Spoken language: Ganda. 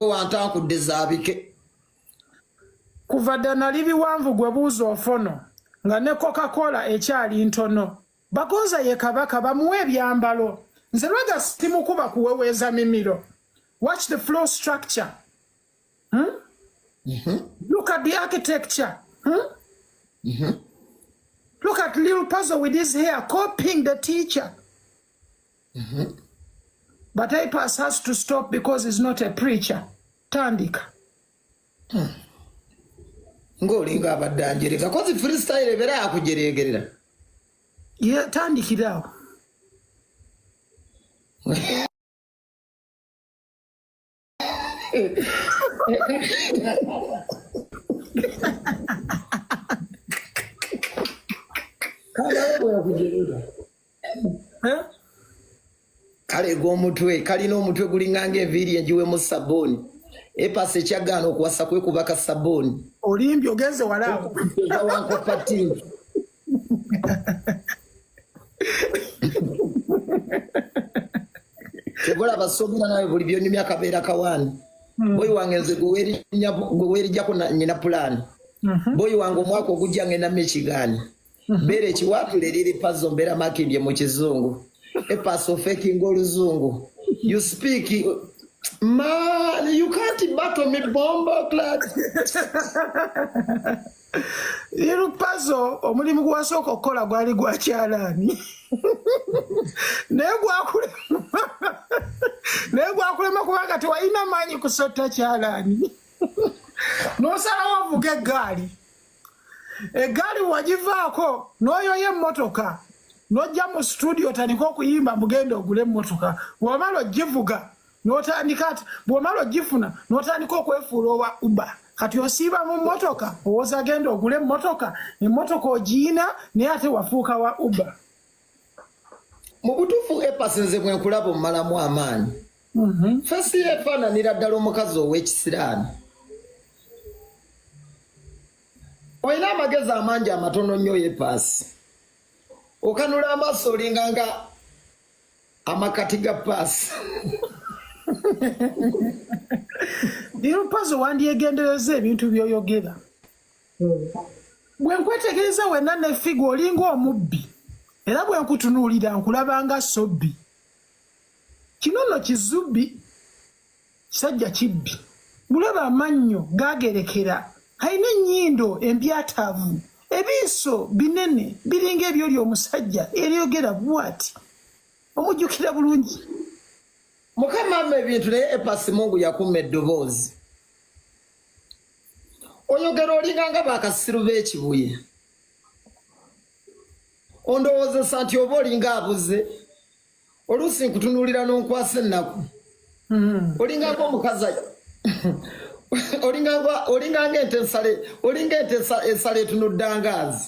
wanta kudezabike kuva ddana libiwanvu gwe buuza ofono nga ne Coca-Cola ekyali ntono bagoza ye kabaka bamuwe ebyambalo nze lwaga simukuba kuweweeza mimiro. Watch the flow structure. Look at the architecture. Look at little Pazo with his hair copying the teacher. But Apass has to stop because he's not a preacher. Tandika. Ngolinga abadanjereka kozi freestyle ebera yakujeregerera. Yeah, tandikirawo. Kale gomutwe kalina omutwe gulinganga enviiri enjiwe mu saboni Apass ekyagaana okuwasa kwe kubaka saboni olimbi ogenze walaako wanko pati Tebola basobina nawe buli byonni myaka beera kawani boy wange nze gwerijjako nyina plan boy wange omwaka ogujja ngenda mechigani bere ekiwatule liri Pazo mbera makindye mu kizungu Apass faking oluzungu you speak man you can't battle me bomba clad Little Pazo omulimu gwasooka okukola gwali gwa kyalaani naye gwakulema kubanga tewalina maanyi kusota kyalaani n'osalawo ovuga eggaali wagivaako n'oyoya emmotoka n'ojja mu studio otandika okuyimba mugenda ogula emmotoka bw'omala ogivuga n'otandika ati bw'omala ogifuna n'otandika okwefuula owa Uber kati osiiba mu mmotoka owooza agenda ogula emmotoka ogiyina naye ate wafuuka wa Uber. Mu butuufu Apass nze bwe nkulaba omumalamu amaanyi fesi yeefaananira ddala omukazi ow'ekisiraani olina amagezi amangi amatono nnyo Apass okanula amaaso olinganga amakati ga Pass Little Pazo wandyegendereza ebintu by'oyogera bwe nkwetegereza wenna nefiga olinga omubbi era bwe nkutunuulira nkulabanga sobbi kino nno kizubbi kisajja kibbi mulaba amannyo gagerekera alina ennyindo embyataavu ebiiso binene biringa ebyoli omusajja eryogera bwati omujjukira bulungi mukama amma ebintu naye Apass Mungu yakuma eddoboozi oyogera olinganga bakasiru b'ekibuye ondowoozesa nti oba olinga abuze oluusi nkutunuulira n'onkwasa ennaku olinganga omukazi olinganga ente ensale etunudde angaazi